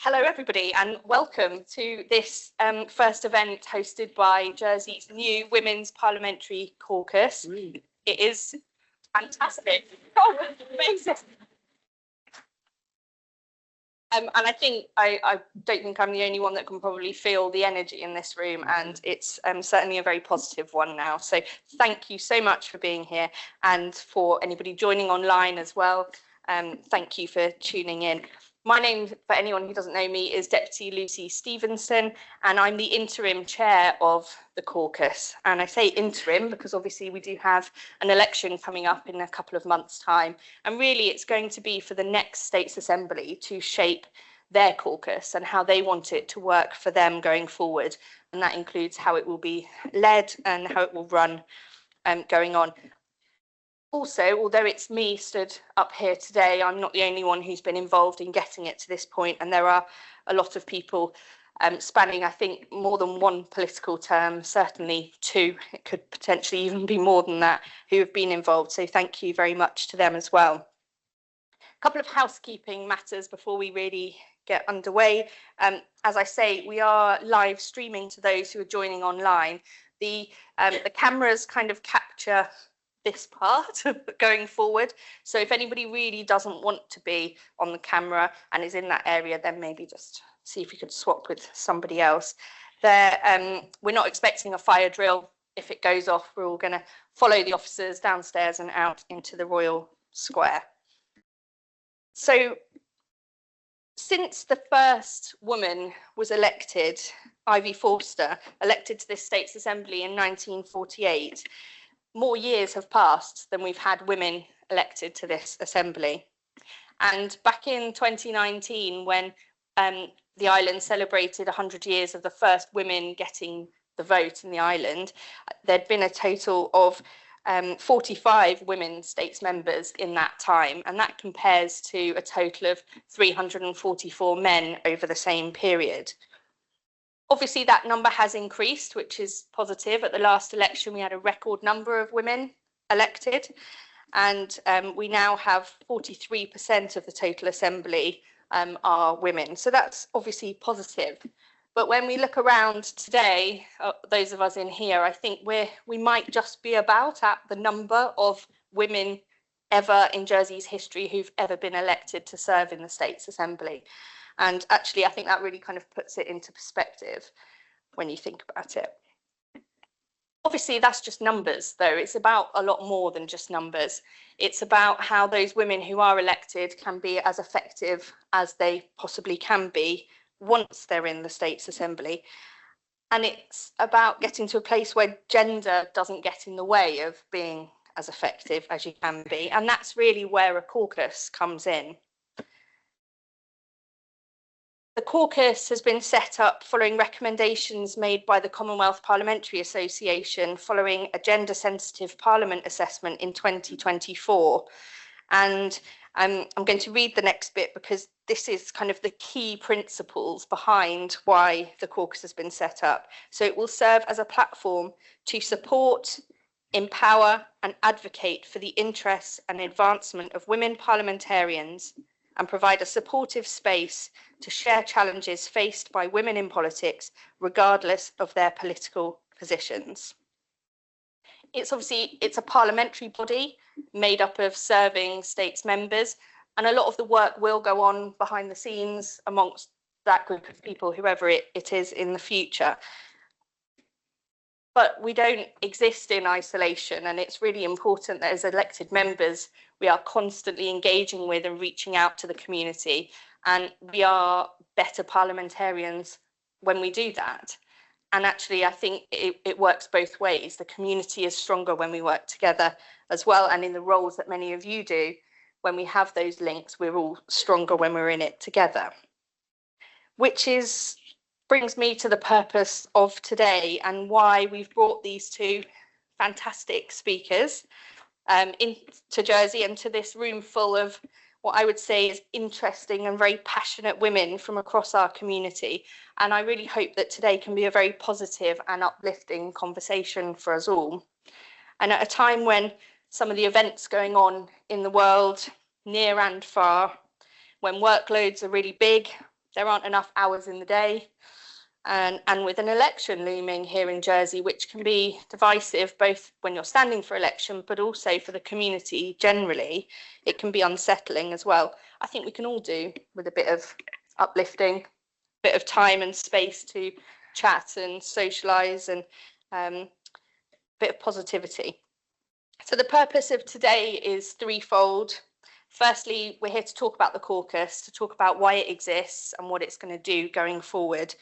Hello everybody and welcome to this first event hosted by Jersey's new Women's Parliamentary Caucus. It is fantastic. Oh, amazing. And I think I don't think I'm the only one that can probably feel the energy in this room, and it's certainly a very positive one now. So thank you so much for being here, and for anybody joining online as well. Thank you for tuning in. My name, for anyone who doesn't know me, is Deputy Lucy Stevenson, and I'm the interim chair of the caucus. And I say interim because obviously we do have an election coming up in a couple of months' time. And really it's going to be for the next States Assembly to shape their caucus and how they want it to work for them going forward. And that includes how it will be led and how it will run going on. Also, although it's me stood up here today, I'm not the only one who's been involved in getting it to this point, and there are a lot of people spanning, I think, more than one political term, certainly two, it could potentially even be more than that, who have been involved. So thank you very much to them as well. A couple of housekeeping matters before we really get underway. As I say, we are live streaming to those who are joining online. The cameras kind of capture this part going forward. So if anybody really doesn't want to be on the camera and is in that area, then maybe just see if you could swap with somebody else. We're not expecting a fire drill. If it goes off, we're all going to follow the officers downstairs and out into the Royal Square. So since the first woman was elected, Ivy Forster, elected to this States Assembly in 1948, more years have passed than we've had women elected to this assembly. And back in 2019, when the island celebrated 100 years of the first women getting the vote in the island, there'd been a total of 45 women states members in that time, and that compares to a total of 344 men over the same period. Obviously, that number has increased, which is positive. At the last election, we had a record number of women elected, and we now have 43% of the total assembly are women. So that's obviously positive. But when we look around today, those of us in here, I think we might just be about at the number of women ever in Jersey's history who've ever been elected to serve in the States Assembly. And actually, I think that really kind of puts it into perspective when you think about it. Obviously, that's just numbers, though. It's about a lot more than just numbers. It's about how those women who are elected can be as effective as they possibly can be once they're in the States Assembly. And it's about getting to a place where gender doesn't get in the way of being as effective as you can be. And that's really where a caucus comes in. The caucus has been set up following recommendations made by the Commonwealth Parliamentary Association following a gender-sensitive Parliament assessment in 2024. And I'm going to read the next bit because this is kind of the key principles behind why the caucus has been set up. So it will serve as a platform to support, empower and advocate for the interests and advancement of women parliamentarians and provide a supportive space to share challenges faced by women in politics, regardless of their political positions. It's a parliamentary body made up of serving states members, and a lot of the work will go on behind the scenes amongst that group of people, whoever it is in the future. But we don't exist in isolation, and it's really important that as elected members, we are constantly engaging with and reaching out to the community. And we are better parliamentarians when we do that. And actually, I think it works both ways. The community is stronger when we work together as well. And in the roles that many of you do, when we have those links, we're all stronger when we're in it together. Which brings me to the purpose of today and why we've brought these two fantastic speakers into Jersey and to this room full of what I would say is interesting and very passionate women from across our community. And I really hope that today can be a very positive and uplifting conversation for us all. And at a time when some of the events going on in the world, near and far, when workloads are really big, there aren't enough hours in the day. And with an election looming here in Jersey, which can be divisive both when you're standing for election, but also for the community generally, it can be unsettling as well. I think we can all do with a bit of uplifting, a bit of time and space to chat and socialise, and a bit of positivity. So the purpose of today is threefold. Firstly, we're here to talk about the caucus, to talk about why it exists and what it's going to do going forward.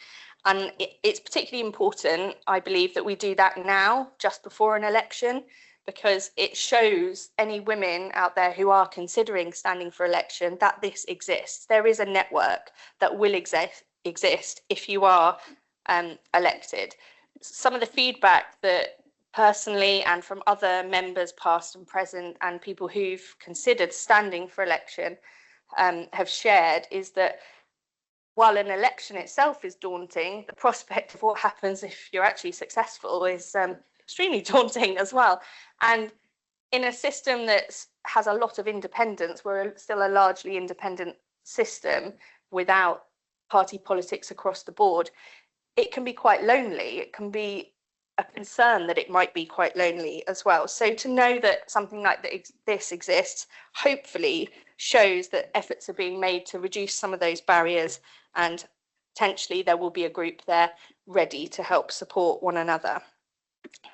And it's particularly important, I believe, that we do that now, just before an election, because it shows any women out there who are considering standing for election that this exists. There is a network that will exist if you are elected. Some of the feedback that personally and from other members past and present and people who've considered standing for election have shared is that while an election itself is daunting, the prospect of what happens if you're actually successful is extremely daunting as well. And in a system that has a lot of independence, we're still a largely independent system without party politics across the board, it can be quite lonely. It can be a concern that it might be quite lonely as well. So to know that something like this exists, hopefully shows that efforts are being made to reduce some of those barriers, and potentially there will be a group there ready to help support one another.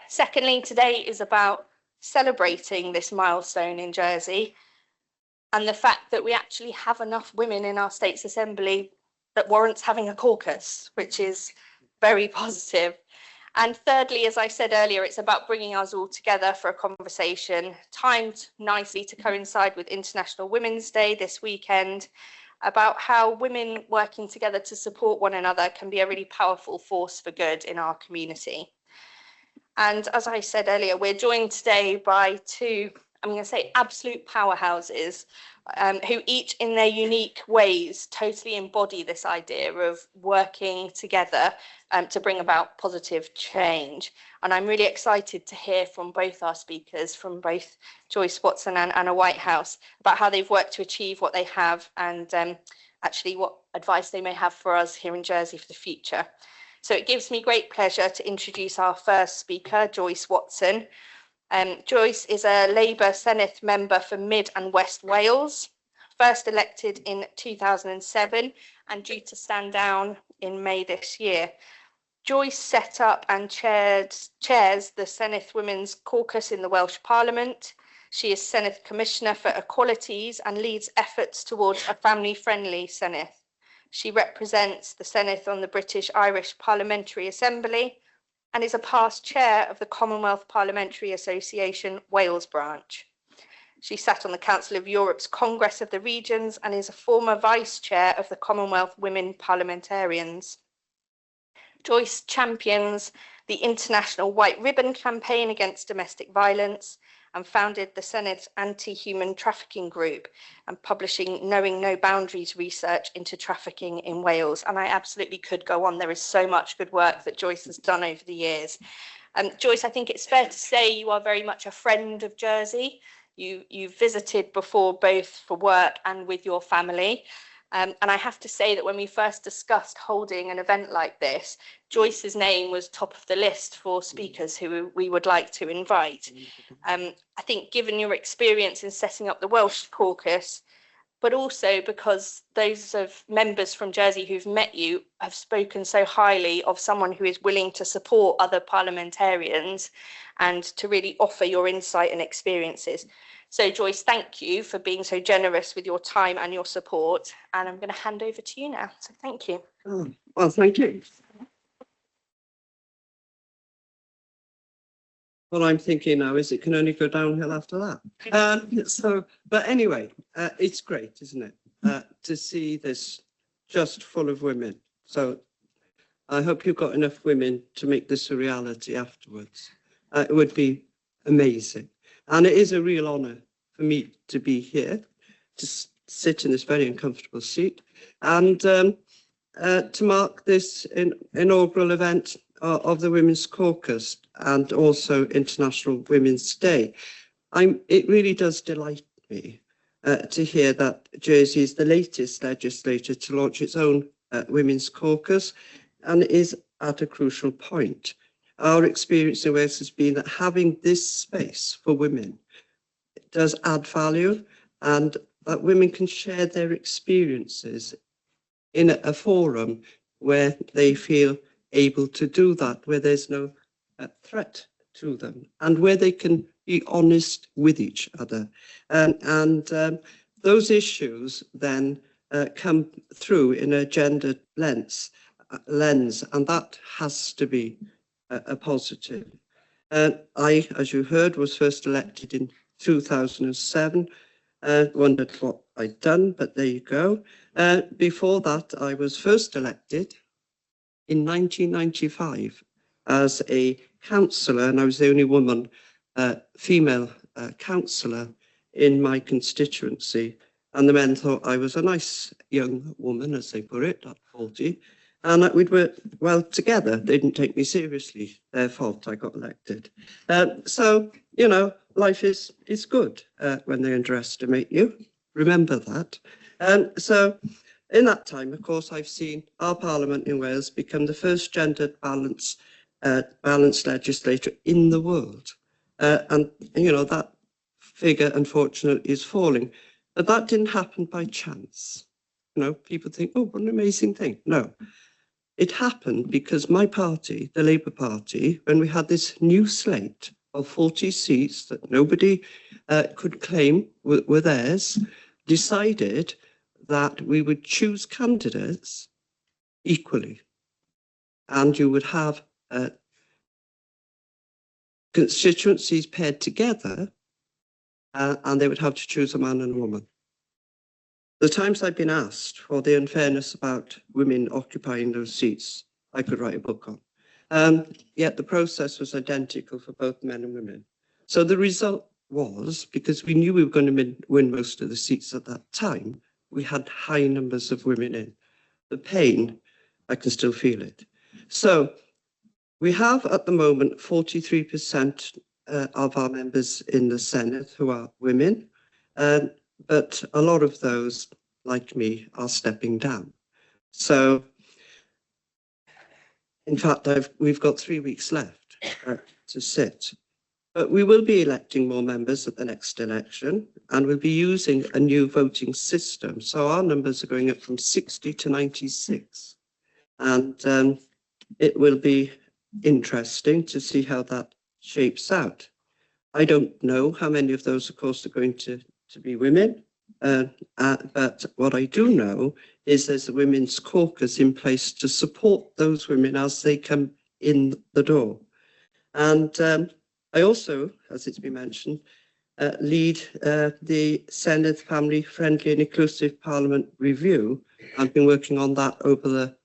Secondly, today is about celebrating this milestone in Jersey and the fact that we actually have enough women in our state's assembly that warrants having a caucus, which is very positive. And thirdly, as I said earlier, it's about bringing us all together for a conversation, timed nicely to coincide with International Women's Day this weekend, about how women working together to support one another can be a really powerful force for good in our community. And as I said earlier, we're joined today by two, I'm going to say, absolute powerhouses who each in their unique ways totally embody this idea of working together to bring about positive change. And I'm really excited to hear from both our speakers, from both Joyce Watson and Anna Whitehouse, about how they've worked to achieve what they have and actually what advice they may have for us here in Jersey for the future. So it gives me great pleasure to introduce our first speaker, Joyce Watson. Joyce is a Labour Senedd member for Mid and West Wales, first elected in 2007 and due to stand down in May this year. Joyce set up and chairs the Senedd Women's Caucus in the Welsh Parliament. She is Senedd Commissioner for Equalities and leads efforts towards a family-friendly Senedd. She represents the Senedd on the British-Irish Parliamentary Assembly and is a past chair of the Commonwealth Parliamentary Association Wales branch. She sat on the Council of Europe's Congress of the Regions and is a former vice chair of the Commonwealth Women Parliamentarians. Joyce champions the International White Ribbon campaign against domestic violence and founded the Senedd Anti-Human Trafficking Group and publishing Knowing No Boundaries research into trafficking in Wales. And I absolutely could go on. There is so much good work that Joyce has done over the years. Joyce, I think it's fair to say you are very much a friend of Jersey. You've visited before, both for work and with your family. And I have to say that when we first discussed holding an event like this, Joyce's name was top of the list for speakers who we would like to invite. I think given your experience in setting up the Welsh caucus, but also because those of members from Jersey who've met you have spoken so highly of someone who is willing to support other parliamentarians and to really offer your insight and experiences. So Joyce, thank you for being so generous with your time and your support. And I'm going to hand over to you now. So thank you. Oh, well, thank you. What I'm thinking now is it can only go downhill after that. But anyway, it's great, isn't it, to see this just full of women. So I hope you've got enough women to make this a reality afterwards. It would be amazing. And it is a real honour for me to be here, to sit in this very uncomfortable seat, and to mark this inaugural event of the Women's Caucus and also International Women's Day. It really does delight me to hear that Jersey is the latest legislature to launch its own Women's Caucus, and is at a crucial point. Our experience in Wales has been that having this space for women does add value, and that women can share their experiences in a forum where they feel able to do that, where there's no threat to them, and where they can be honest with each other. Those issues then come through in a gendered lens, and that has to be a positive. I, as you heard, was first elected in 2007. Wondered what I'd done, but there you go. Before that, I was first elected in 1995 as a councillor, and I was the only woman, female councillor in my constituency. And the men thought I was a nice young woman, as they put it, at 40. And we'd work well together. They didn't take me seriously. Their fault I got elected. So, you know, life is good when they underestimate you. Remember that. So in that time, of course, I've seen our Parliament in Wales become the first gendered balanced legislature in the world. And, you know, that figure, unfortunately, is falling. But that didn't happen by chance. You know, people think, oh, what an amazing thing. No, it happened because my party, the Labour Party, when we had this new slate of 40 seats that nobody could claim were theirs, decided that we would choose candidates equally. And you would have constituencies paired together, and they would have to choose a man and a woman. The times I've been asked for the unfairness about women occupying those seats, I could write a book on. Yet the process was identical for both men and women. So the result was, because we knew we were going to win most of the seats at that time, we had high numbers of women in. The pain, I can still feel it. So we have at the moment 43% of our members in the Senedd who are women. But a lot of those, like me, are stepping down. So, in fact, we've got 3 weeks left to sit. But we will be electing more members at the next election, and we'll be using a new voting system. So our numbers are going up from 60 to 96. And it will be interesting to see how that shapes out. I don't know how many of those, of course, are going to be women. But what I do know is there's a women's caucus in place to support those women as they come in the door. And I also, as it's been mentioned, lead the Senedd Family Friendly and Inclusive Parliament Review. I've been working on that over the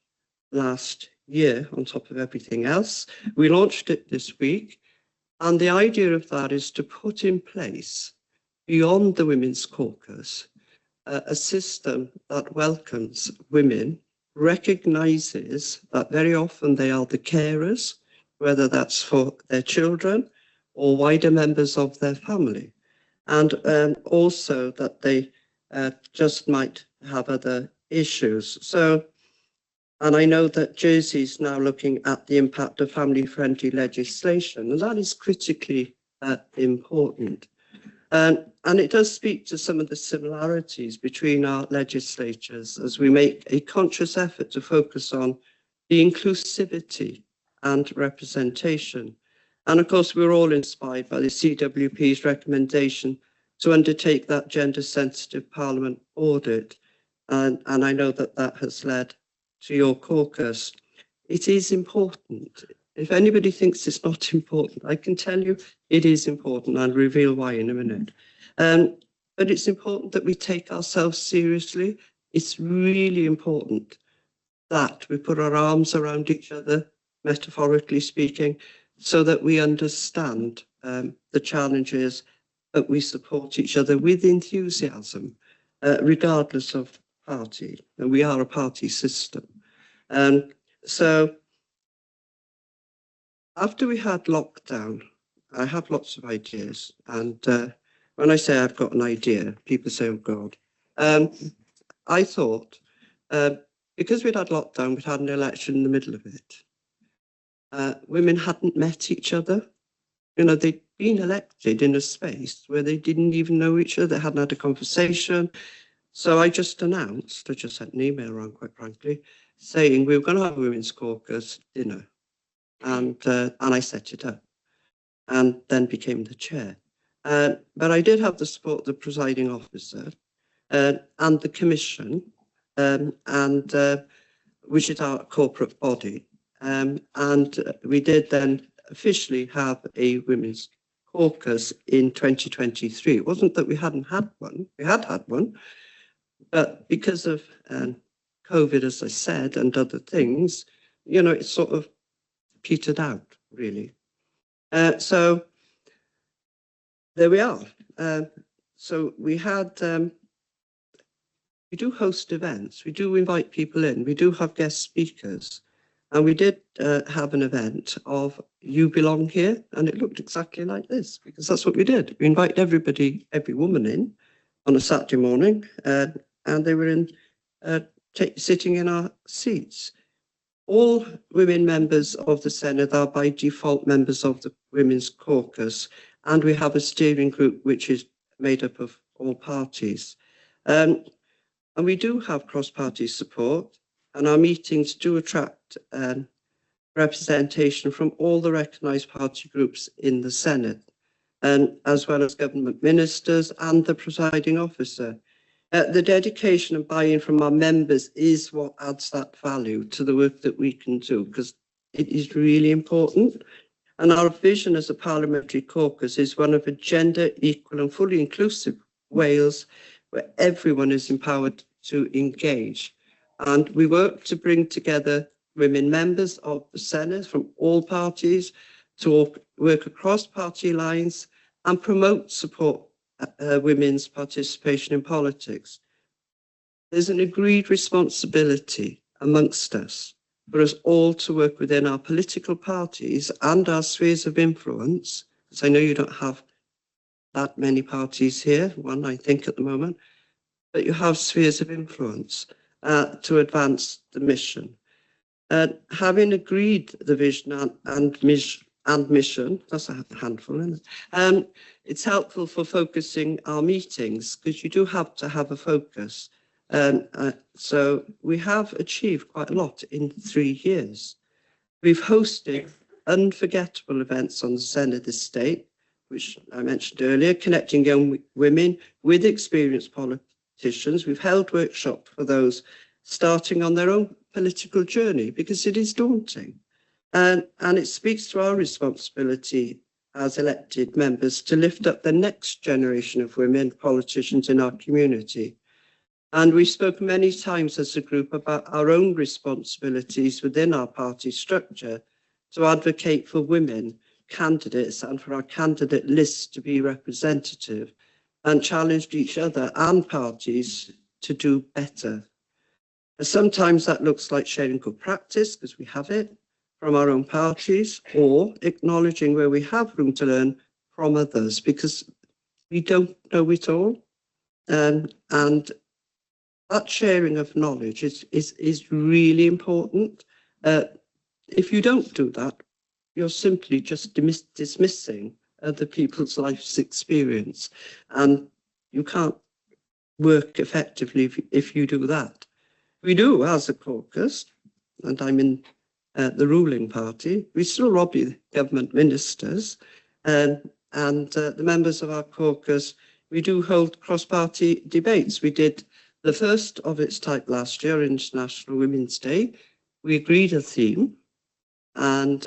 last year on top of everything else. We launched it this week. And the idea of that is to put in place, beyond the Women's Caucus, a system that welcomes women, recognises that very often they are the carers, whether that's for their children or wider members of their family, and also that they just might have other issues. So, and I know that Jersey is now looking at the impact of family-friendly legislation, and that is critically important. And it does speak to some of the similarities between our legislatures as we make a conscious effort to focus on the inclusivity and representation. And of course, we're all inspired by the CWP's recommendation to undertake that gender-sensitive Parliament audit. And I know that that has led to your caucus. It is important. If anybody thinks it's not important, I can tell you it is important. I'll reveal why in a minute. But it's important that we take ourselves seriously. It's really important that we put our arms around each other, metaphorically speaking, so that we understand the challenges, but we support each other with enthusiasm, regardless of party, and we are a party system. So after we had lockdown, I have lots of ideas, and when I say I've got an idea, people say, oh God. I thought, because we'd had lockdown, we'd had an election in the middle of it. Women hadn't met each other. You know, they'd been elected in a space where they didn't even know each other, hadn't had a conversation. So I just announced, I just sent an email around, quite frankly, saying we were going to have a women's caucus dinner. And I set it up and then became the chair. But I did have the support of the presiding officer and the commission, which is our corporate body. And we did then officially have a women's caucus in 2023. It wasn't that we hadn't had one, we had one, but because of COVID, as I said, and other things, you know, it sort of petered out, really. So there we are. So we had, we do host events, we do invite people in, we do have guest speakers, and we did have an event of You Belong Here, and it looked exactly like this, because that's what we did. We invited everybody, every woman in on a Saturday morning, and they were in sitting in our seats. All women members of the Senedd are by default members of the Women's Caucus, and we have a steering group which is made up of all parties. And we do have cross-party support, and our meetings do attract representation from all the recognised party groups in the Senedd, as well as government ministers and the presiding officer. The dedication and buy-in from our members is what adds that value to the work that we can do, because it is really important. And our vision as a parliamentary caucus is one of a gender equal and fully inclusive Wales, where everyone is empowered to engage. And we work to bring together women members of the Senedd from all parties to work across party lines and promote support women's participation in politics. There's an agreed responsibility amongst us for us all to work within our political parties and our spheres of influence, because I know you don't have that many parties here, one I think at the moment, but you have spheres of influence to advance the mission. Having agreed the vision and mission, that's a handful, isn't it? It's helpful for focusing our meetings, because you do have to have a focus. So we have achieved quite a lot in 3 years. We've hosted unforgettable events on the Senedd estate, which I mentioned earlier, connecting young women with experienced politicians. We've held workshops for those starting on their own political journey, because it is daunting. And it speaks to our responsibility as elected members to lift up the next generation of women politicians in our community. And we've spoken many times as a group about our own responsibilities within our party structure to advocate for women candidates and for our candidate lists to be representative, and challenged each other and parties to do better. Sometimes that looks like sharing good practice, because we have it from our own parties, or acknowledging where we have room to learn from others, because we don't know it all. And that sharing of knowledge is really important. If you don't do that, you're simply just dismissing other people's life's experience, and you can't work effectively if you do that. We do, as a caucus, and I'm in the ruling party, we still lobby government ministers, and the members of our caucus, we do hold cross-party debates. We did the first of its type last year, International Women's Day. We agreed a theme, and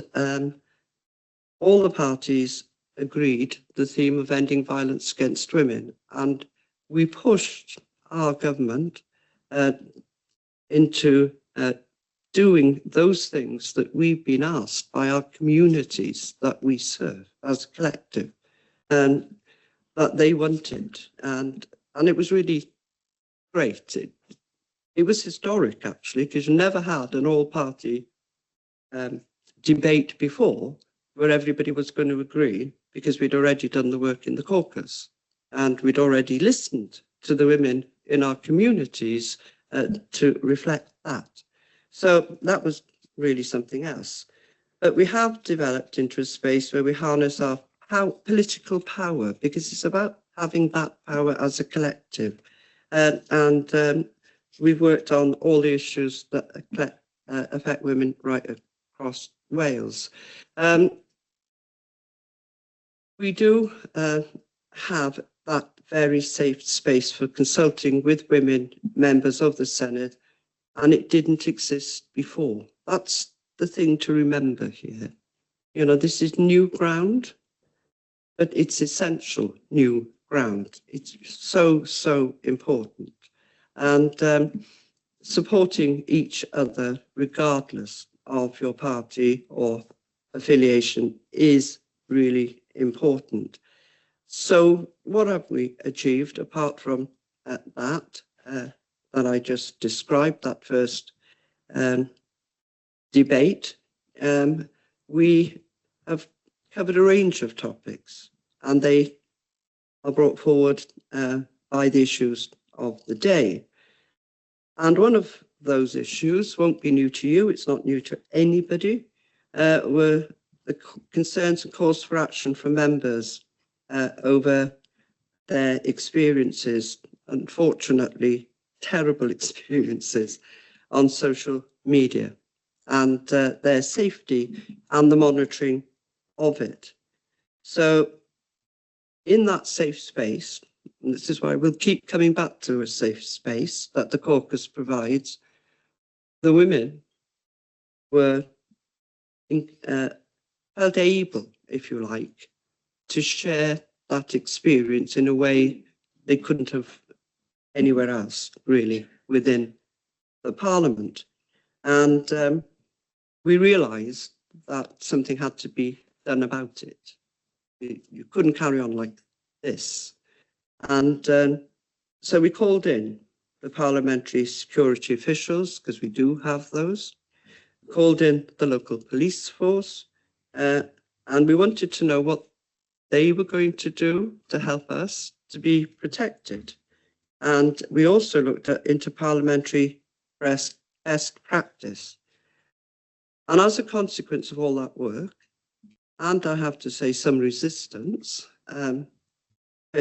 all the parties agreed the theme of ending violence against women, and we pushed our government into doing those things that we've been asked by our communities that we serve as a collective, that they wanted, and it was really great. It was historic, actually, because you never had an all-party debate before where everybody was going to agree, because we'd already done the work in the caucus and we'd already listened to the women in our communities to reflect that. So that was really something else. But we have developed into a space where we harness our political power, because it's about having that power as a collective. And we've worked on all the issues that affect women right across Wales. We do have that very safe space for consulting with women members of the Senedd, and it didn't exist before. That's the thing to remember here. You know, this is new ground, but it's essential new ground. It's so, so important. And supporting each other, regardless of your party or affiliation, is really important. So what have we achieved apart from that I just described, that first debate? We have covered a range of topics, and they are brought forward by the issues of the day. And one of those issues won't be new to you, it's not new to anybody, were the concerns and calls for action from members over their experiences, unfortunately terrible experiences, on social media, and their safety and the monitoring of it. So in that safe space, and this is why we'll keep coming back to a safe space that the caucus provides, the women were felt able, if you like, to share that experience in a way they couldn't have anywhere else, really, within the Parliament. And we realised that something had to be done about it. You couldn't carry on like this. And so we called in the parliamentary security officials, because we do have those, called in the local police force, and we wanted to know what they were going to do to help us to be protected. And we also looked into parliamentary best practice. And as a consequence of all that work, and I have to say some resistance, fair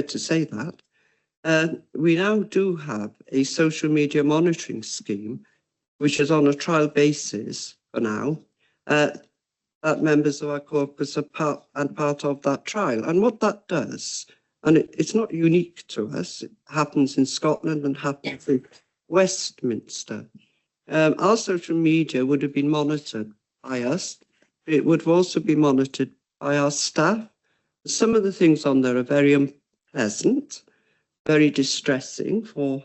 to say that, we now do have a social media monitoring scheme, which is on a trial basis for now, that members of our caucus are part of that trial. And what that does, and it's not unique to us, it happens in Scotland and happens in Westminster. Our social media would have been monitored by us. It would also be monitored by our staff. Some of the things on there are very unpleasant, very distressing for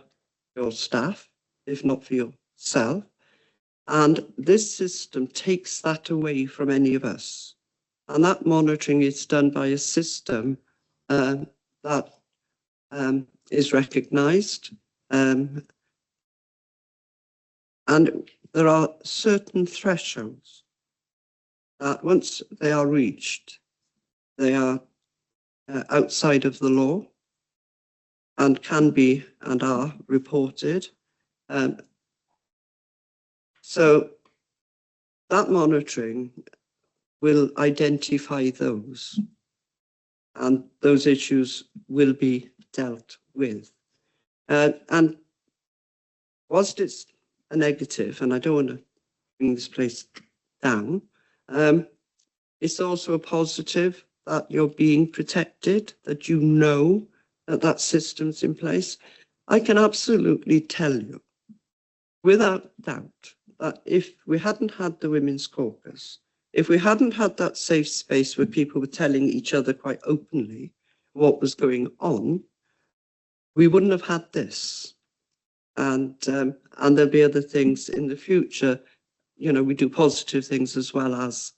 your staff, if not for yourself. And this system takes that away from any of us. And that monitoring is done by a system that is recognised. And there are certain thresholds that once they are reached, they are outside of the law and can be and are reported. So that monitoring will identify those, and those issues will be dealt with. And whilst it's a negative, and I don't want to bring this place down, it's also a positive that you're being protected, that you know that that system's in place. I can absolutely tell you, without doubt, that if we hadn't had the Women's Caucus, if we hadn't had that safe space where people were telling each other quite openly what was going on, we wouldn't have had this. And there'll be other things in the future. You know, we do positive things as well as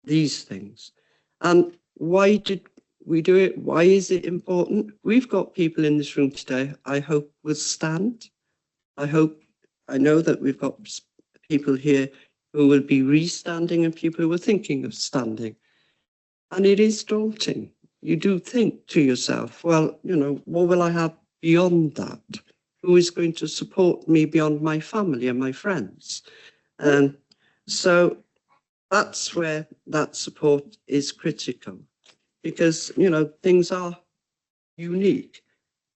these things. And why did we do it? Why is it important? We've got people in this room today, I hope will stand. I know that we've got people here who will be re-standing and people who are thinking of standing. And it is daunting. You do think to yourself, well, you know, what will I have beyond that? who is going to support me beyond my family and my friends. And so that's where that support is critical, because, you know, things are unique.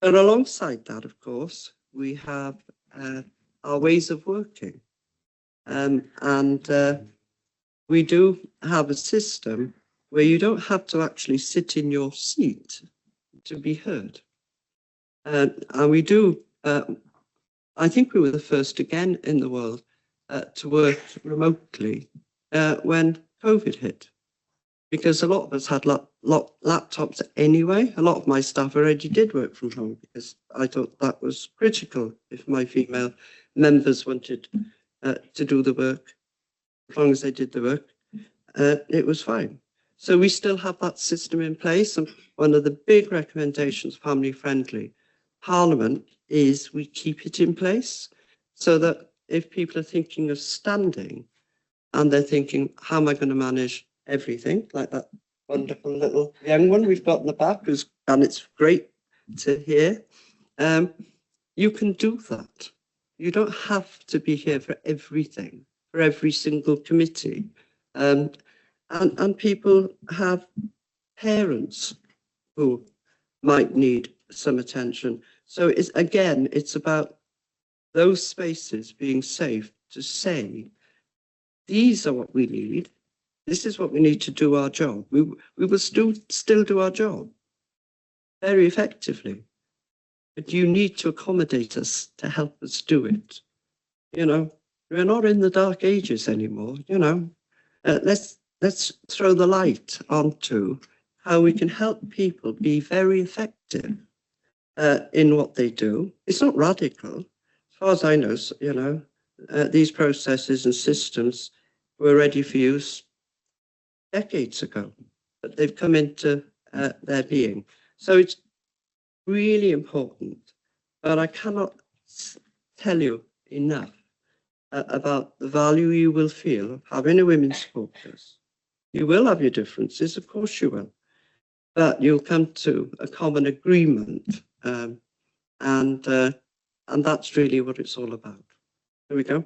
But alongside that, of course, we have our ways of working. We do have a system where you don't have to actually sit in your seat to be heard. And we do, I think we were the first again in the world to work remotely when COVID hit, because a lot of us had laptops anyway. A lot of my staff already did work from home because I thought that was critical if my female members wanted to do the work. As long as they did the work, it was fine. So we still have that system in place. And one of the big recommendations, family friendly Parliament, is we keep it in place so that if people are thinking of standing and they're thinking, how am I going to manage everything, like that wonderful little young one we've got in the back, and it's great to hear, you can do that. You don't have to be here for everything, for every single committee. And people have parents who might need some attention. So it's about those spaces being safe to say, these are what we need. This is what we need to do our job. We will still do our job very effectively. But you need to accommodate us to help us do it. You know, we're not in the dark ages anymore, you know. Let's throw the light onto how we can help people be very effective in what they do. It's not radical. As far as I know, you know, these processes and systems were ready for use decades ago, but they've come into their being. So it's really important, but I cannot tell you enough about the value you will feel of having a women's caucus. You will have your differences, of course you will, but you'll come to a common agreement, and that's really what it's all about. There we go.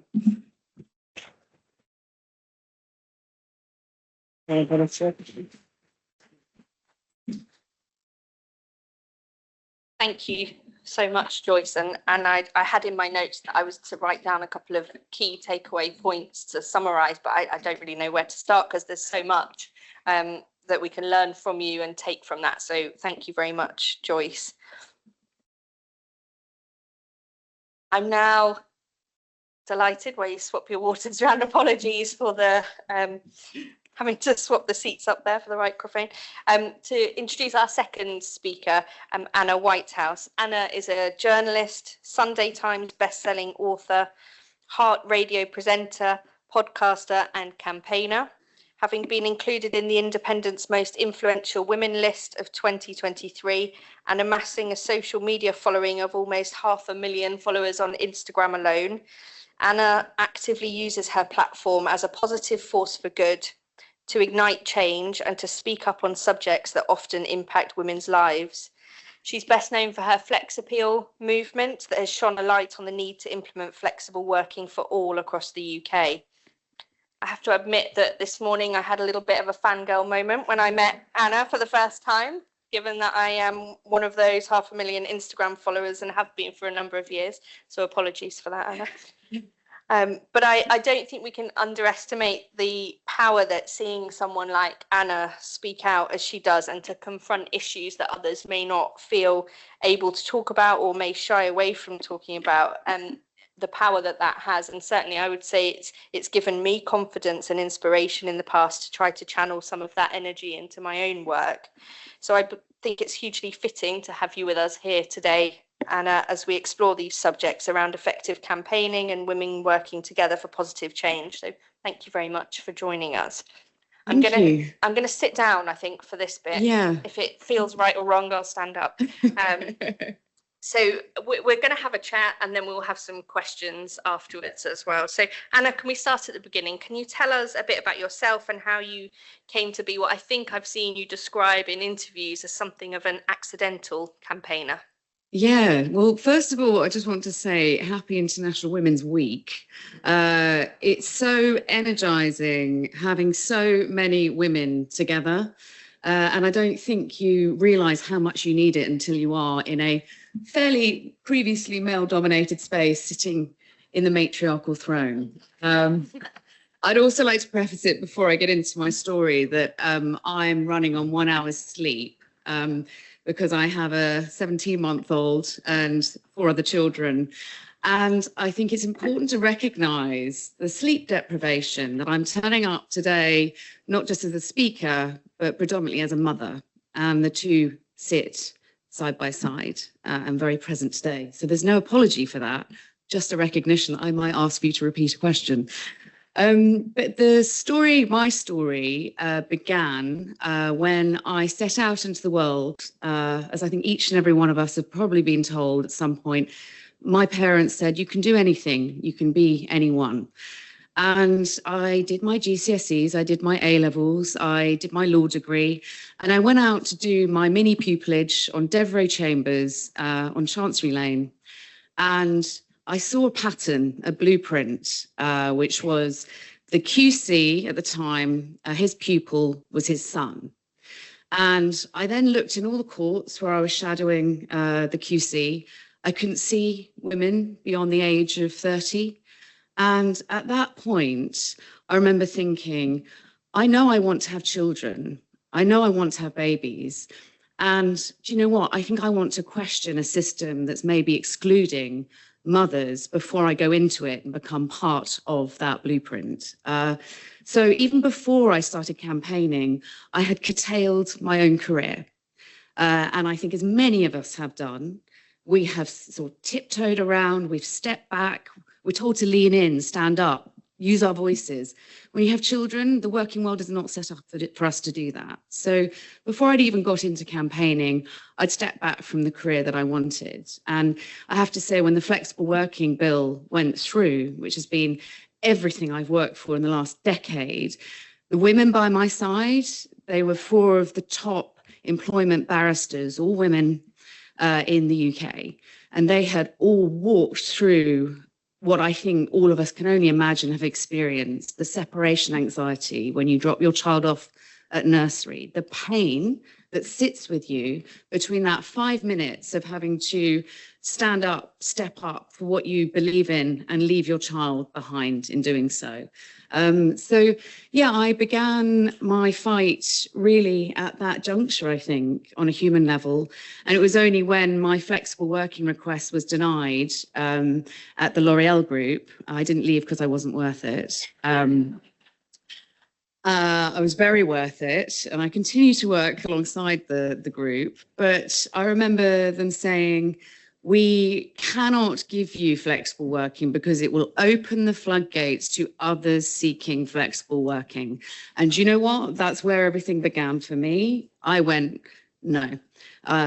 Thank you so much, Joyce. And I had in my notes that I was to write down a couple of key takeaway points to summarise, but I don't really know where to start because there's so much that we can learn from you and take from that. So thank you very much, Joyce. I'm now delighted where you swap your waters around. Apologies for the having to swap the seats up there for the microphone. To introduce our second speaker, Anna Whitehouse. Anna is a journalist, Sunday Times bestselling author, Heart Radio presenter, podcaster and campaigner. Having been included in the Independent's most influential women list of 2023 and amassing a social media following of almost 500,000 followers on Instagram alone, Anna actively uses her platform as a positive force for good, to ignite change and to speak up on subjects that often impact women's lives. She's best known for her Flex Appeal movement that has shone a light on the need to implement flexible working for all across the UK. I have to admit that this morning I had a little bit of a fangirl moment when I met Anna for the first time, given that I am one of those 500,000 Instagram followers and have been for a number of years. So apologies for that, Anna. But I don't think we can underestimate the power that seeing someone like Anna speak out as she does and to confront issues that others may not feel able to talk about or may shy away from talking about, and the power that has. And certainly I would say it's given me confidence and inspiration in the past to try to channel some of that energy into my own work. So I think it's hugely fitting to have you with us here today, Anna, as we explore these subjects around effective campaigning and women working together for positive change. So thank you very much for joining us. I'm gonna sit down, I think, for this bit. Yeah. If it feels right or wrong, I'll stand up. So we're going to have a chat and then we'll have some questions afterwards as well. So Anna, can we start at the beginning? Can you tell us a bit about yourself and how you came to be what I think I've seen you describe in interviews as something of an accidental campaigner? Yeah, well, first of all, I just want to say happy International Women's Week. It's so energizing having so many women together. And I don't think you realize how much you need it until you are in a fairly previously male-dominated space sitting in the matriarchal throne. I'd also like to preface it before I get into my story that I'm running on 1 hour's sleep. Because I have a 17-month-old and 4 other children. And I think it's important to recognize the sleep deprivation that I'm turning up today, not just as a speaker, but predominantly as a mother. And the two sit side by side and very present today. So there's no apology for that, just a recognition that I might ask you to repeat a question. But the story, my story, began when I set out into the world, as I think each and every one of us have probably been told at some point. My parents said, you can do anything, you can be anyone. And I did my GCSEs, I did my A-levels, I did my law degree, and I went out to do my mini pupillage on Devereux Chambers on Chancery Lane. And I saw a pattern, a blueprint, which was the QC at the time, his pupil was his son. And I then looked in all the courts where I was shadowing the QC. I couldn't see women beyond the age of 30. And at that point, I remember thinking, I know I want to have children. I know I want to have babies. And do you know what? I think I want to question a system that's maybe excluding mothers before I go into it and become part of that blueprint. So even before I started campaigning, I had curtailed my own career. And I think as many of us have done, we have sort of tiptoed around, we've stepped back, we're told to lean in, stand up, use our voices. When you have children, the working world is not set up for us to do that. So before I'd even got into campaigning, I'd stepped back from the career that I wanted. And I have to say, when the flexible working bill went through, which has been everything I've worked for in the last decade, the women by my side, they were 4 of the top employment barristers, all women in the UK. And they had all walked through what I think all of us can only imagine have experienced, the separation anxiety when you drop your child off at nursery, the pain that sits with you between that 5 minutes of having to stand up, step up for what you believe in and leave your child behind in doing so. So yeah, I began my fight really at that juncture, I think, on a human level. And it was only when my flexible working request was denied at the L'Oreal group, I didn't leave because I wasn't worth it. I was very worth it, and I continue to work alongside the group. But I remember them saying, we cannot give you flexible working because it will open the floodgates to others seeking flexible working. And you know what? That's where everything began for me. I went, no,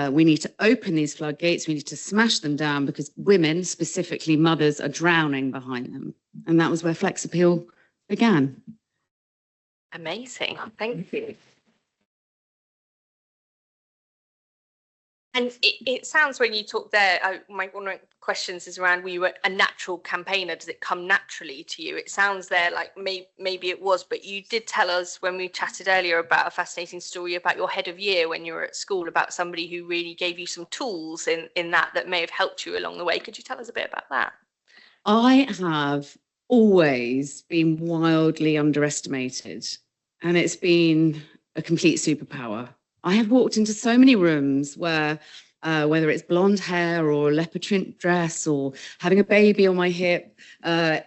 we need to open these floodgates. We need to smash them down because women, specifically mothers, are drowning behind them. And that was where Flex Appeal began. Amazing. Thank you. And it sounds when you talk there, one of my questions is around, were you a natural campaigner? Does it come naturally to you? It sounds there like maybe it was, but you did tell us when we chatted earlier about a fascinating story about your head of year when you were at school, about somebody who really gave you some tools in that may have helped you along the way. Could you tell us a bit about that? I have always been wildly underestimated, and it's been a complete superpower. I have walked into so many rooms where, whether it's blonde hair or leopard print dress or having a baby on my hip, I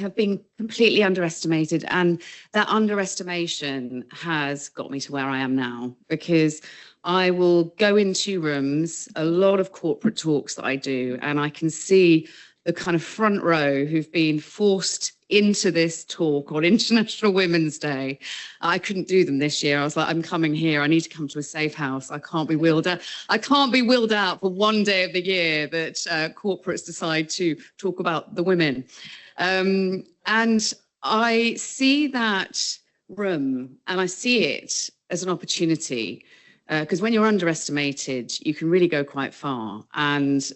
have been completely underestimated. And that underestimation has got me to where I am now, because I will go into rooms, a lot of corporate talks that I do, and I can see the kind of front row who've been forced into this talk on International Women's Day. I couldn't do them this year. I was like, I'm coming here. I need to come to a safe house. I can't be wheeled out. I can't be wheeled out for one day of the year that corporates decide to talk about the women. And I see that room and I see it as an opportunity. Because when you're underestimated, you can really go quite far. And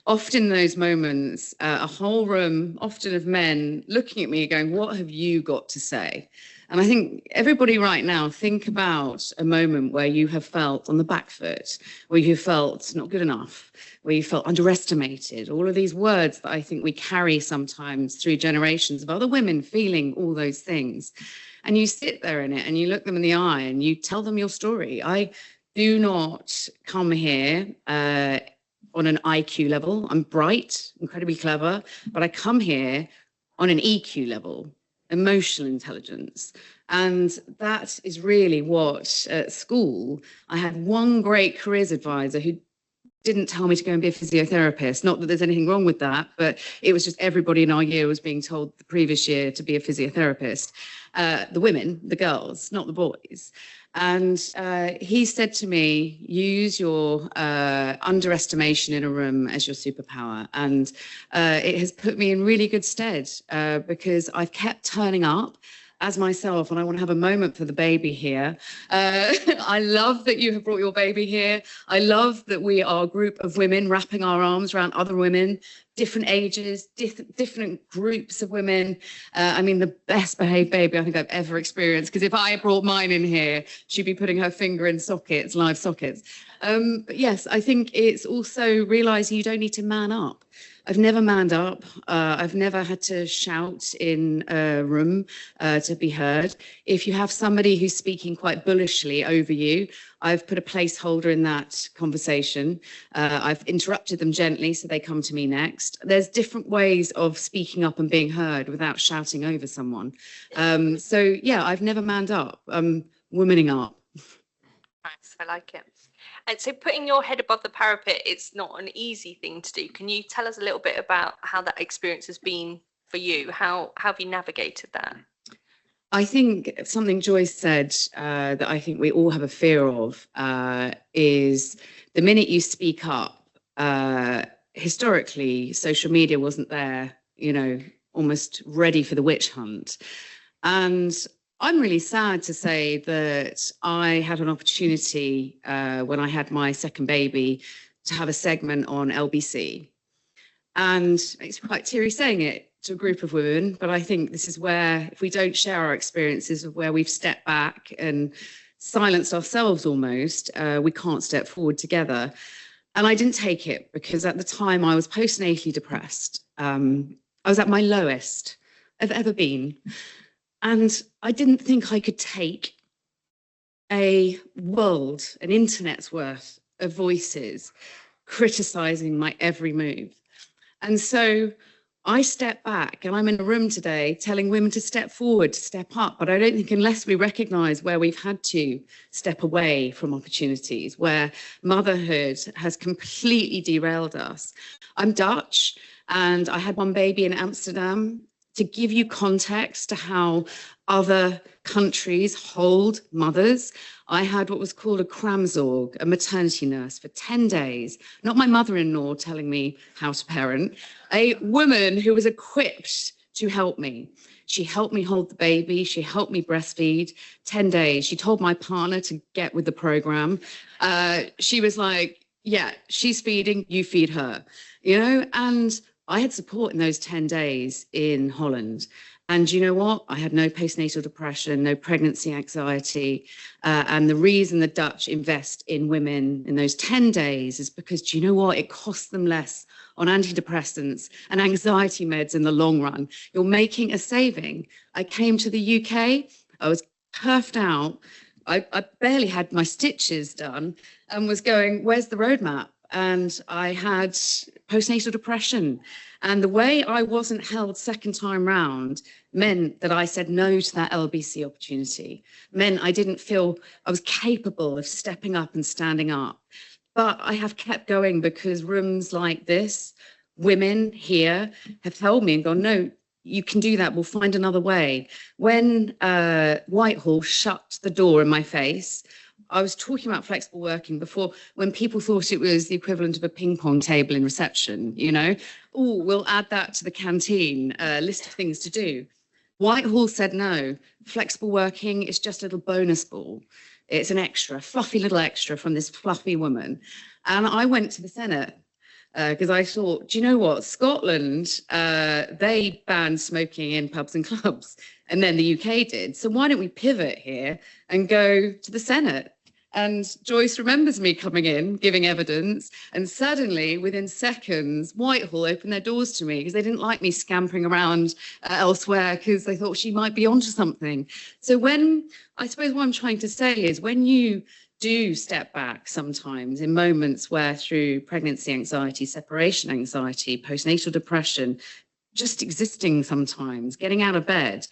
often in those moments, a whole room, often of men, looking at me going, what have you got to say? And I think everybody right now, think about a moment where you have felt on the back foot, where you felt not good enough, where you felt underestimated, all of these words that I think we carry sometimes through generations of other women feeling all those things. And you sit there in it and you look them in the eye and you tell them your story. I do not come here on an IQ level. I'm bright, incredibly clever, but I come here on an EQ level, emotional intelligence. And that is really what at school, I had one great careers advisor who didn't tell me to go and be a physiotherapist. Not that there's anything wrong with that, but it was just everybody in our year was being told the previous year to be a physiotherapist. The women, the girls, not the boys. And he said to me, use your underestimation in a room as your superpower. And it has put me in really good stead because I've kept turning up as myself, and I want to have a moment for the baby here. I love that you have brought your baby here. I love that we are a group of women wrapping our arms around other women, different ages, different groups of women. I mean, the best behaved baby I think I've ever experienced, because if I brought mine in here, she'd be putting her finger in sockets, live sockets. But yes, I think it's also realizing you don't need to man up. I've never manned up. I've never had to shout in a room to be heard. If you have somebody who's speaking quite bullishly over you, I've put a placeholder in that conversation. I've interrupted them gently so they come to me next. There's different ways of speaking up and being heard without shouting over someone. So yeah, I've never manned up. I'm womaning up. Nice, I like it. And so putting your head above the parapet, it's not an easy thing to do. Can you tell us a little bit about how that experience has been for you? How have you navigated that? I think something Joyce said that I think we all have a fear of is the minute you speak up, historically, social media wasn't there, you know, almost ready for the witch hunt. And I'm really sad to say that I had an opportunity when I had my second baby to have a segment on LBC. And it's quite teary saying it to a group of women, but I think this is where, if we don't share our experiences of where we've stepped back and silenced ourselves almost, we can't step forward together. And I didn't take it because at the time I was postnatally depressed. I was at my lowest I've ever been. And I didn't think I could take an internet's worth of voices criticizing my every move. And so I step back, and I'm in a room today telling women to step forward, to step up. But I don't think unless we recognize where we've had to step away from opportunities, where motherhood has completely derailed us. I'm Dutch, and I had one baby in Amsterdam. To give you context to how other countries hold mothers, I had what was called a kramzorg, a maternity nurse, for 10 days. Not my mother-in-law telling me how to parent, a woman who was equipped to help me. She helped me hold the baby. She helped me breastfeed. 10 days. She told my partner to get with the program. She was like, yeah, she's feeding, you feed her, you know, and I had support in those 10 days in Holland. And you know what? I had no postnatal depression, no pregnancy anxiety. And the reason the Dutch invest in women in those 10 days is because, do you know what? It costs them less on antidepressants and anxiety meds in the long run. You're making a saving. I came to the UK. I was perfed out. I barely had my stitches done and was going, where's the roadmap? And I had postnatal depression. And the way I wasn't held second time round meant that I said no to that LBC opportunity, meant I didn't feel I was capable of stepping up and standing up. But I have kept going because rooms like this, women here have held me and gone, no, you can do that. We'll find another way. When Whitehouse shut the door in my face, I was talking about flexible working before, when people thought it was the equivalent of a ping pong table in reception, you know, oh, we'll add that to the canteen, list of things to do. Whitehall said no, flexible working is just a little bonus ball. It's an extra, fluffy little extra from this fluffy woman. And I went to the Senedd because I thought, do you know what? Scotland, they banned smoking in pubs and clubs, and then the UK did. So why don't we pivot here and go to the Senedd? And Joyce remembers me coming in, giving evidence, and suddenly, within seconds, Whitehall opened their doors to me because they didn't like me scampering around elsewhere because they thought she might be onto something. So I suppose what I'm trying to say is when you do step back sometimes in moments where through pregnancy anxiety, separation anxiety, postnatal depression, just existing sometimes, getting out of bed,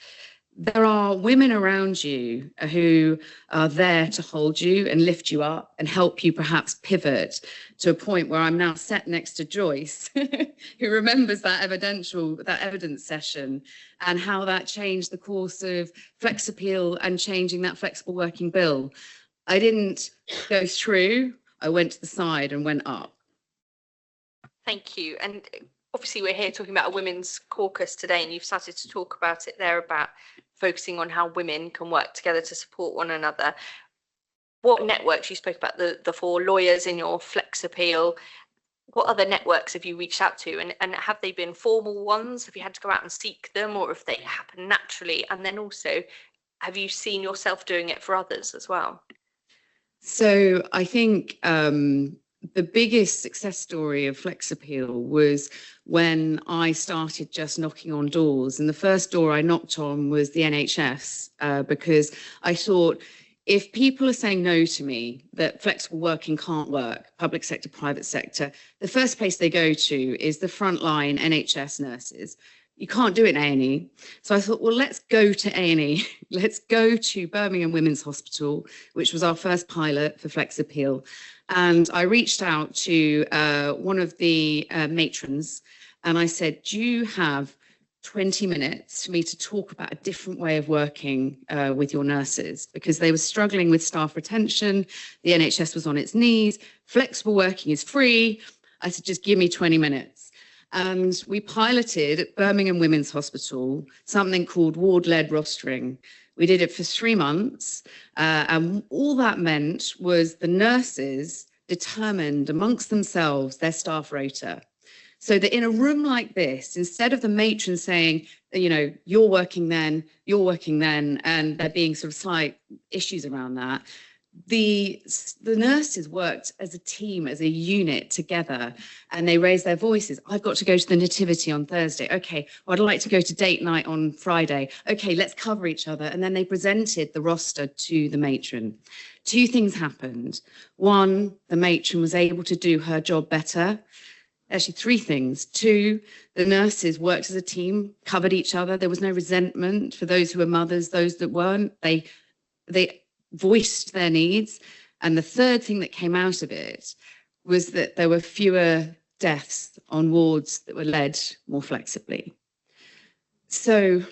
there are women around you who are there to hold you and lift you up and help you perhaps pivot to a point where I'm now sat next to Joyce, who remembers that evidence session and how that changed the course of Flex Appeal and changing that flexible working bill. I didn't go through, I went to the side and went up. Thank you. And obviously we're here talking about a women's caucus today, and you've started to talk about it there, about focusing on how women can work together to support one another. What networks, you spoke about the 4 lawyers in your Flex Appeal, what other networks have you reached out to, and have they been formal ones? Have you had to go out and seek them, or if they happen naturally? And then also, have you seen yourself doing it for others as well? So I think the biggest success story of Flex Appeal was when I started just knocking on doors. And the first door I knocked on was the NHS, because I thought, if people are saying no to me, that flexible working can't work, public sector, private sector, the first place they go to is the frontline NHS nurses. You can't do it in A&E. So I thought, well, let's go to A&E. Let's go to Birmingham Women's Hospital, which was our first pilot for Flex Appeal. And I reached out to one of the matrons and I said, do you have 20 minutes for me to talk about a different way of working with your nurses? Because they were struggling with staff retention. The NHS was on its knees. Flexible working is free. I said, just give me 20 minutes. And we piloted at Birmingham Women's Hospital something called ward-led rostering. We did it for 3 months, and all that meant was the nurses determined amongst themselves their staff rota. So that in a room like this, instead of the matron saying, you know, you're working then, and there being sort of slight issues around that, the nurses worked as a team, as a unit together, and they raised their voices. I've got to go to the nativity on Thursday. Okay, well, I'd like to go to date night on Friday. Okay, let's cover each other. And then they presented the roster to the matron. 2 things happened. 1, the matron was able to do her job better. Actually, 3 things. 2, the nurses worked as a team, covered each other. There was no resentment for those who were mothers, those that weren't. They voiced their needs. And the 3rd thing that came out of it was that there were fewer deaths on wards that were led more flexibly. So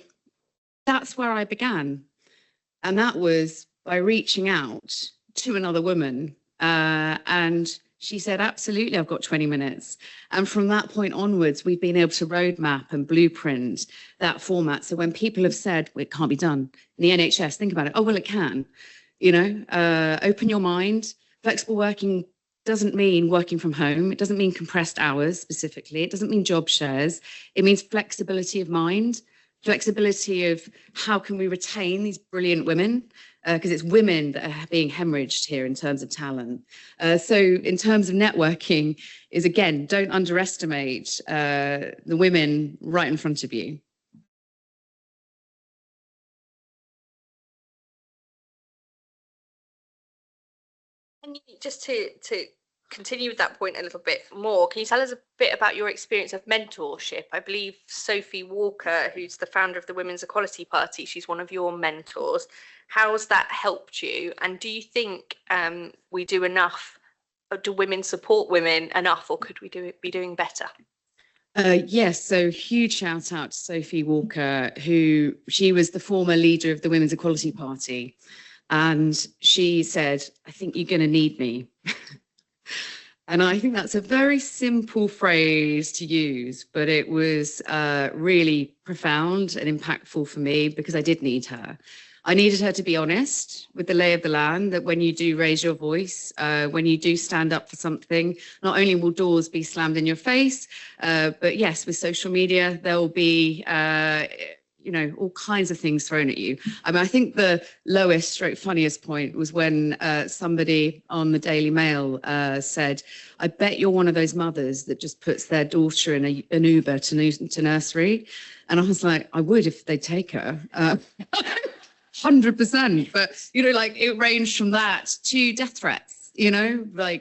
that's where I began. And that was by reaching out to another woman. And she said, absolutely, I've got 20 minutes. And from that point onwards, we've been able to roadmap and blueprint that format. So when people have said, well, it can't be done in the NHS, think about it. Oh, well, it can. You know, open your mind. Flexible working doesn't mean working from home. It doesn't mean compressed hours specifically. It doesn't mean job shares. It means flexibility of mind, flexibility of how can we retain these brilliant women, because it's women that are being hemorrhaged here in terms of talent. So in terms of networking is, again, don't underestimate the women right in front of you. And just to continue with that point a little bit more, can you tell us a bit about your experience of mentorship? I believe Sophie Walker, who's the founder of the Women's Equality Party, she's one of your mentors. How has that helped you? And do you think we do enough? Or do women support women enough, or could we be doing better? Yes, so huge shout out to Sophie Walker, she was the former leader of the Women's Equality Party. And she said, I think you're going to need me. And I think that's a very simple phrase to use, but it was really profound and impactful for me because I did need her. I needed her to be honest with the lay of the land, that when you do raise your voice, when you do stand up for something, not only will doors be slammed in your face, but yes, with social media, there will be all kinds of things thrown at you. I mean, I think the lowest stroke funniest point was when somebody on the Daily Mail said, I bet you're one of those mothers that just puts their daughter in an Uber to nursery. And I was like, I would if they'd take her. 100%. But, it ranged from that to death threats.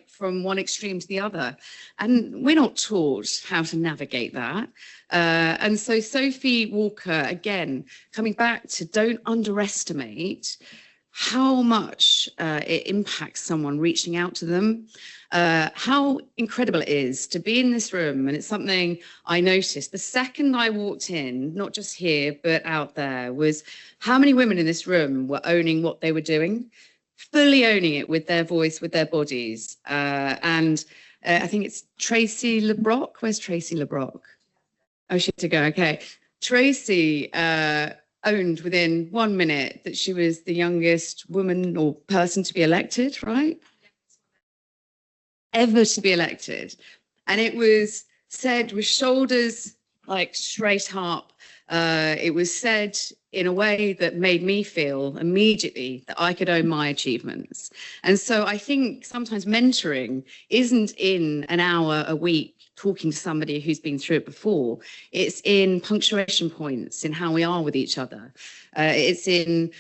From one extreme to the other. And we're not taught how to navigate that. And so Sophie Walker, again, coming back to don't underestimate how much it impacts someone reaching out to them, how incredible it is to be in this room. And it's something I noticed the second I walked in, not just here, but out there, was how many women in this room were owning what they were doing, fully owning it with their voice, with their bodies. And I think it's Tracy LeBrock. Where's Tracy LeBrock? Oh, she had to go. Okay. Tracy owned within 1 minute that she was the youngest woman or person to be elected, right? Ever to be elected. And it was said with shoulders like straight up. It was said in a way that made me feel immediately that I could own my achievements. And so I think sometimes mentoring isn't in an hour a week talking to somebody who's been through it before. It's in punctuation points, in how we are with each other. It's in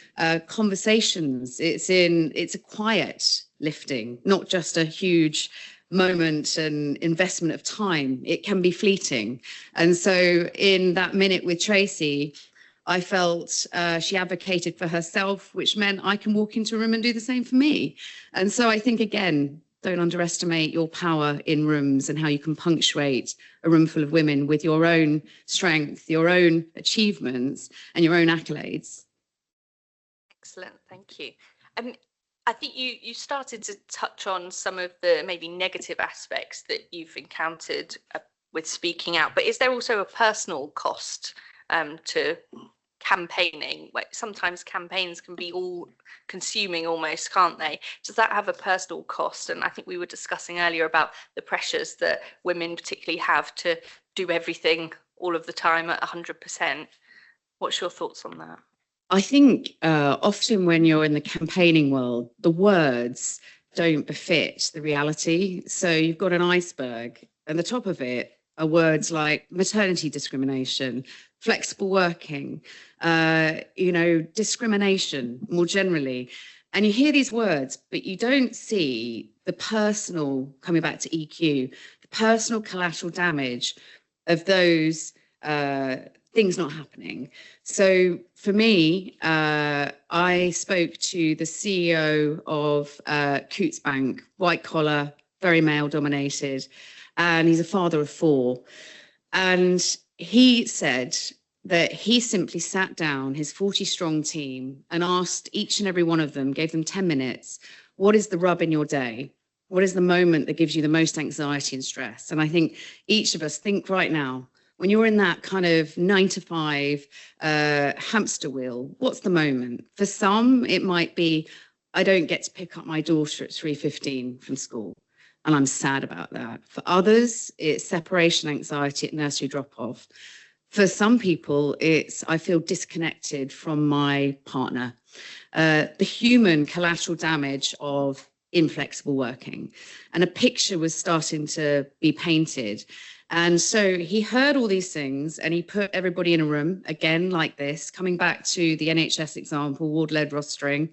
conversations. It's a quiet lifting, not just a huge moment and investment of time. It can be fleeting. And so in that minute with Tracy, I felt she advocated for herself, which meant I can walk into a room and do the same for me. And so I think, again, don't underestimate your power in rooms and how you can punctuate a room full of women with your own strength, your own achievements and your own accolades. Excellent, thank you. I think you started to touch on some of the maybe negative aspects that you've encountered with speaking out, but is there also a personal cost to campaigning? Sometimes campaigns can be all consuming almost, can't they? Does that have a personal cost? And I think we were discussing earlier about the pressures that women particularly have to do everything all of the time at 100%. What's your thoughts on that? I think often when you're in the campaigning world, the words don't befit the reality. So you've got an iceberg, and the top of it are words like maternity discrimination, flexible working, discrimination more generally. And you hear these words, but you don't see the personal, coming back to EQ, the personal collateral damage of those things not happening. So for me, I spoke to the CEO of Coutts Bank, white collar, very male dominated, and he's a father of 4. And he said that he simply sat down his 40-strong team and asked each and every one of them, gave them 10 minutes, what is the rub in your day? What is the moment that gives you the most anxiety and stress? And I think each of us think right now, when you're in that kind of 9-to-5 hamster wheel, what's the moment? For some, it might be, I don't get to pick up my daughter at 3:15 from school, and I'm sad about that. For others, it's separation anxiety at nursery drop-off. For some people, it's I feel disconnected from my partner. The human collateral damage of inflexible working. And a picture was starting to be painted. And so he heard all these things and he put everybody in a room, again, like this, coming back to the NHS example, ward-led rostering,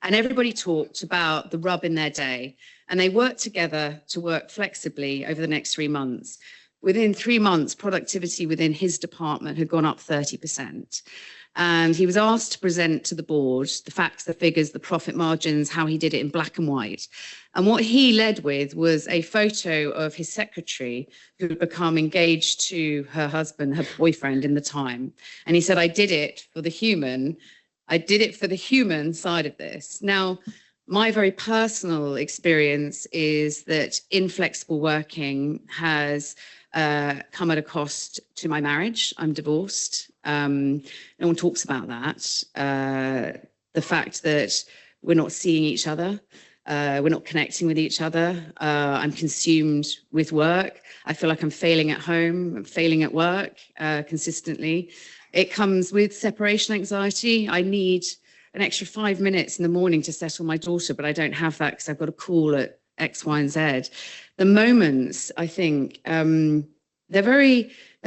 and everybody talked about the rub in their day. And they worked together to work flexibly over the next 3 months. Within 3 months, productivity within his department had gone up 30%. And he was asked to present to the board the facts, the figures, the profit margins, how he did it in black and white. And what he led with was a photo of his secretary who had become engaged to her husband, her boyfriend in the time. And he said, I did it for the human. I did it for the human side of this. Now, My very personal experience is that inflexible working has come at a cost to my marriage. I'm divorced. No one talks about that. The fact that we're not seeing each other, we're not connecting with each other. I'm consumed with work. I feel like I'm failing at home, I'm failing at work consistently. It comes with separation anxiety. I need an extra 5 minutes in the morning to settle my daughter, but I don't have that because I've got a call at X, Y, and Z. The moments, I think, they're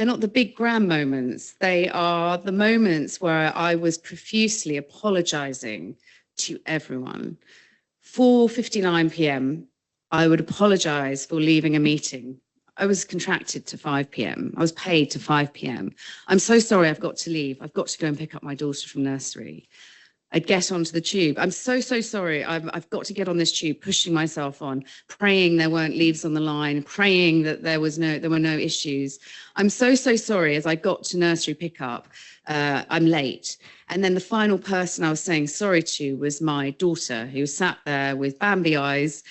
not the big grand moments. They are the moments where I was profusely apologizing to everyone. 4:59 p.m., I would apologize for leaving a meeting. I was contracted to 5 p.m. I was paid to 5 p.m. I'm so sorry, I've got to leave. I've got to go and pick up my daughter from nursery. I'd get onto the tube. I'm so sorry. I've got to get on this tube, pushing myself on, praying there weren't leaves on the line, praying that there were no issues. I'm so sorry. As I got to nursery pickup, I'm late. And then the final person I was saying sorry to was my daughter, who sat there with Bambi eyes,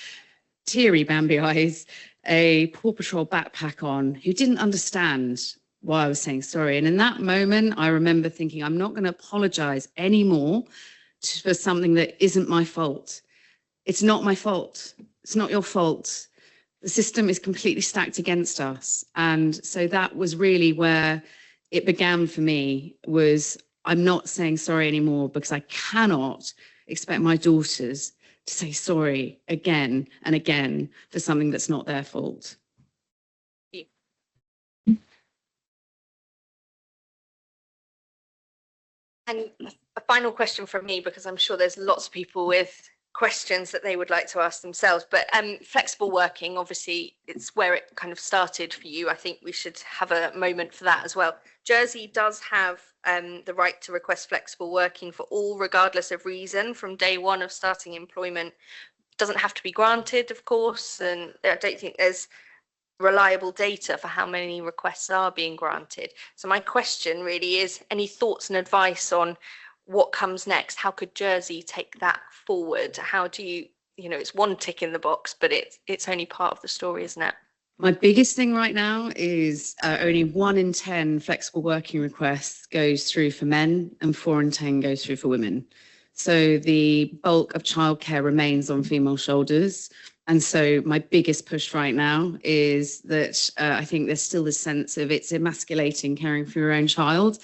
teary Bambi eyes, a Paw Patrol backpack on, who didn't understand why I was saying sorry. And in that moment, I remember thinking, I'm not going to apologize anymore for something that isn't my fault. It's not my fault. It's not your fault. The system is completely stacked against us. And so that was really where it began for me, was I'm not saying sorry anymore, because I cannot expect my daughters to say sorry again and again for something that's not their fault. And a final question from me, because I'm sure there's lots of people with questions that they would like to ask themselves, but flexible working, obviously it's where it kind of started for you. I think we should have a moment for that as well. Jersey does have the right to request flexible working for all, regardless of reason, from day one of starting employment. It doesn't have to be granted, of course, and I don't think there's reliable data for how many requests are being granted. So my question really is, any thoughts and advice on what comes next? How could Jersey take that forward? How do you, it's one tick in the box, but it's only part of the story, isn't it? My biggest thing right now is only 1 in 10 flexible working requests goes through for men, and 4 in 10 goes through for women. So the bulk of childcare remains on female shoulders. And so my biggest push right now is that I think there's still this sense of it's emasculating caring for your own child.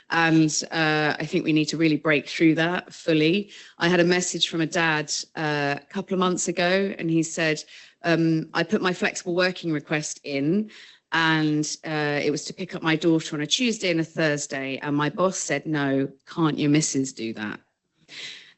And I think we need to really break through that fully. I had a message from a dad a couple of months ago, and he said, I put my flexible working request in, and it was to pick up my daughter on a Tuesday and a Thursday. And my boss said, no, can't your missus do that?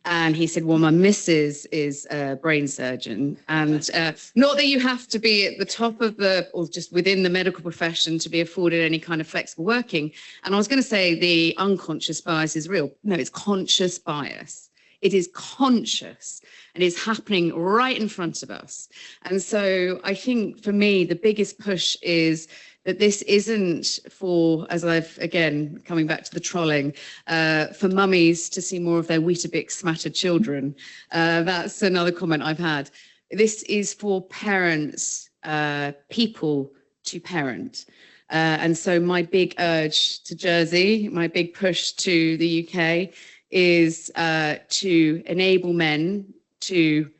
And he said, well, my missus is a brain surgeon, and not that you have to be at the top of or just within the medical profession to be afforded any kind of flexible working. And I was going to say the unconscious bias is real. No, it's conscious bias. It is conscious, and it's happening right in front of us. And so I think for me, the biggest push is that this isn't for, as I've, again, coming back to the trolling, for mummies to see more of their Weetabix smattered children. That's another comment I've had. This is for parents, people to parent. And so my big urge to Jersey, my big push to the UK is to enable men to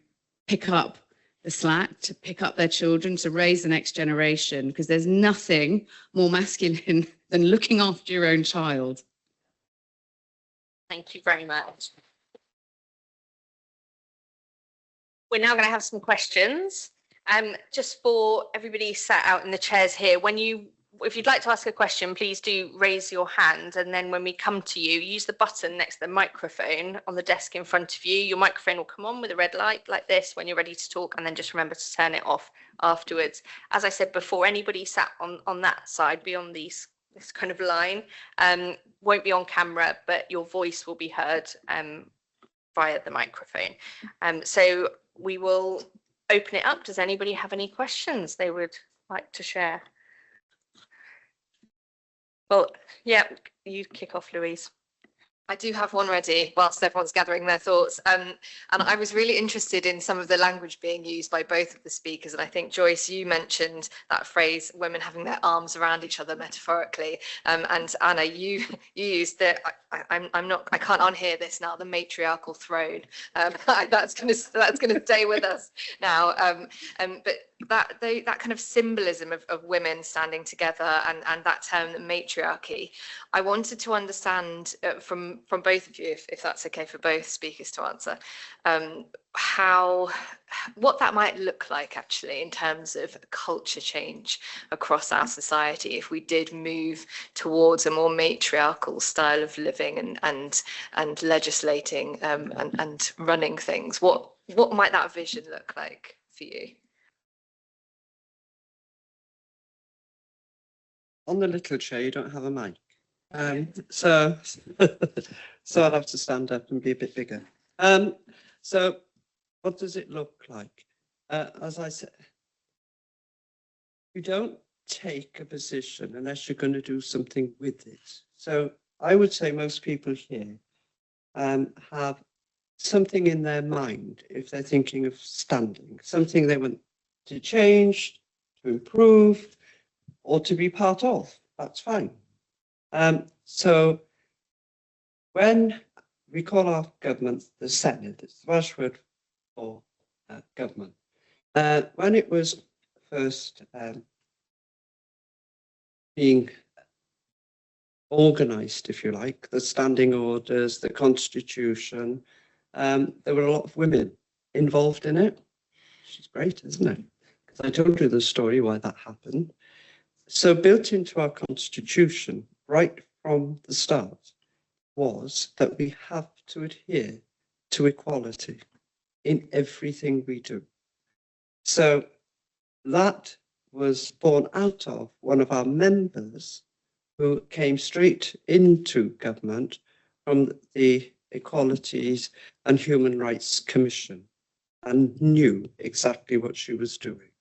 pick up the slack, to pick up their children, to raise the next generation, because there's nothing more masculine than looking after your own child. Thank you very much. We're now going to have some questions. Just for everybody sat out in the chairs here, if you'd like to ask a question, please do raise your hand, and then when we come to you, use the button next to the microphone on the desk in front of you. Your microphone will come on with a red light like this when you're ready to talk, and then just remember to turn it off afterwards. As I said before, anybody sat on that side beyond this kind of line won't be on camera, but your voice will be heard via the microphone. So we will open it up. Does anybody have any questions they would like to share? Well, yeah, you kick off, Louise. I do have one ready whilst everyone's gathering their thoughts. And I was really interested in some of the language being used by both of the speakers. And I think, Joyce, you mentioned that phrase, women having their arms around each other metaphorically. And Anna, you used the, I can't unhear this now, the matriarchal throne. That's gonna stay with us now. But that kind of symbolism of women standing together and that term, the matriarchy, I wanted to understand from both of you, if that's okay for both speakers to answer, what that might look like actually in terms of culture change across our society if we did move towards a more matriarchal style of living and legislating and running things. What might that vision look like for you? On the little chair, you don't have a mic. So I'll have to stand up and be a bit bigger. So what does it look like? As I said, you don't take a position unless you're going to do something with it. So I would say most people here have something in their mind if they're thinking of standing, something they want to change, to improve, or to be part of. That's fine. So when we call our government the Senedd, it's the Welsh word for government. When it was first being organised, if you like, the standing orders, the constitution, there were a lot of women involved in it, which is great, isn't it? Because I told you the story why that happened. So built into our constitution right from the start was that we have to adhere to equality in everything we do. So that was born out of one of our members who came straight into government from the Equalities and Human Rights Commission and knew exactly what she was doing.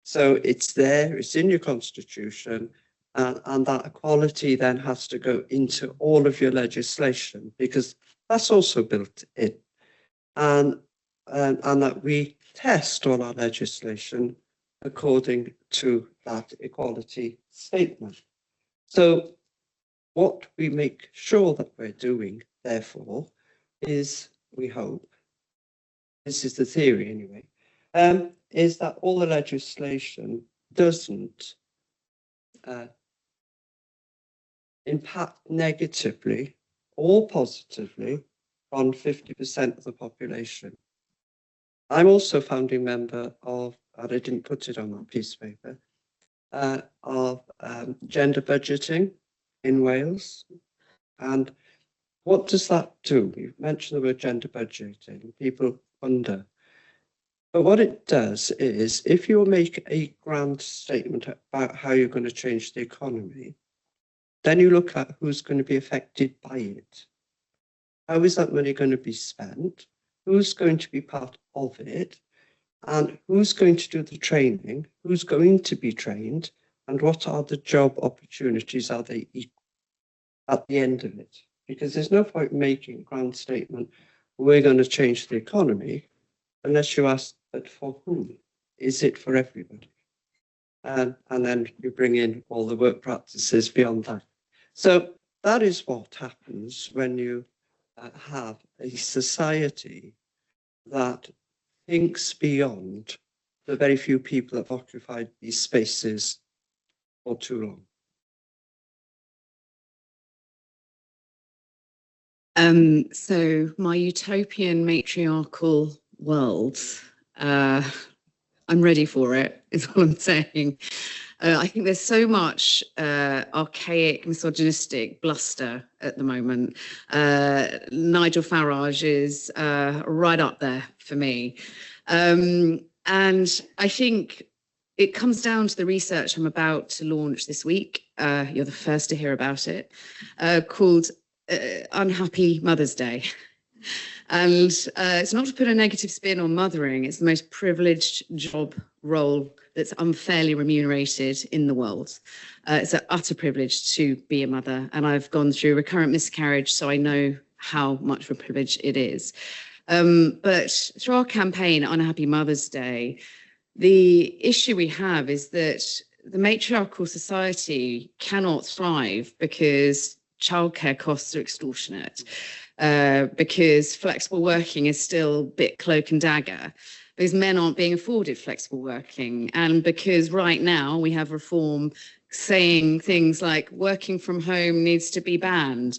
So it's there, it's in your constitution, and that equality then has to go into all of your legislation because that's also built in. And that we test all our legislation according to that equality statement. So what we make sure that we're doing, therefore, is, we hope, this is the theory anyway, is that all the legislation doesn't impact negatively or positively on 50% of the population. I'm also founding member of, and I didn't put it on my piece of paper, of gender budgeting in Wales. And what does that do? You've mentioned the word gender budgeting, people wonder. But what it does is, if you make a grand statement about how you're going to change the economy, then you look at who's going to be affected by it. How is that money going to be spent? Who's going to be part of it? And who's going to do the training? Who's going to be trained? And what are the job opportunities? Are they equal at the end of it? Because there's no point making a grand statement, we're going to change the economy, unless you ask, but for whom? Is it for everybody? And then you bring in all the work practices beyond that. So that is what happens when you have a society that thinks beyond the very few people that have occupied these spaces for too long. So my utopian matriarchal world, I'm ready for it, is what I'm saying. I think there's so much archaic, misogynistic bluster at the moment. Nigel Farage is right up there for me. And I think it comes down to the research I'm about to launch this week. You're the first to hear about it, called Unhappy Mother's Day. And it's not to put a negative spin on mothering, it's the most privileged job role that's unfairly remunerated in the world. It's an utter privilege to be a mother, and I've gone through recurrent miscarriage, so I know how much of a privilege it is. But through our campaign, Unhappy Mother's Day, the issue we have is that the matriarchal society cannot thrive because childcare costs are extortionate, because flexible working is still a bit cloak and dagger, because men aren't being afforded flexible working, and because right now we have reform saying things like working from home needs to be banned.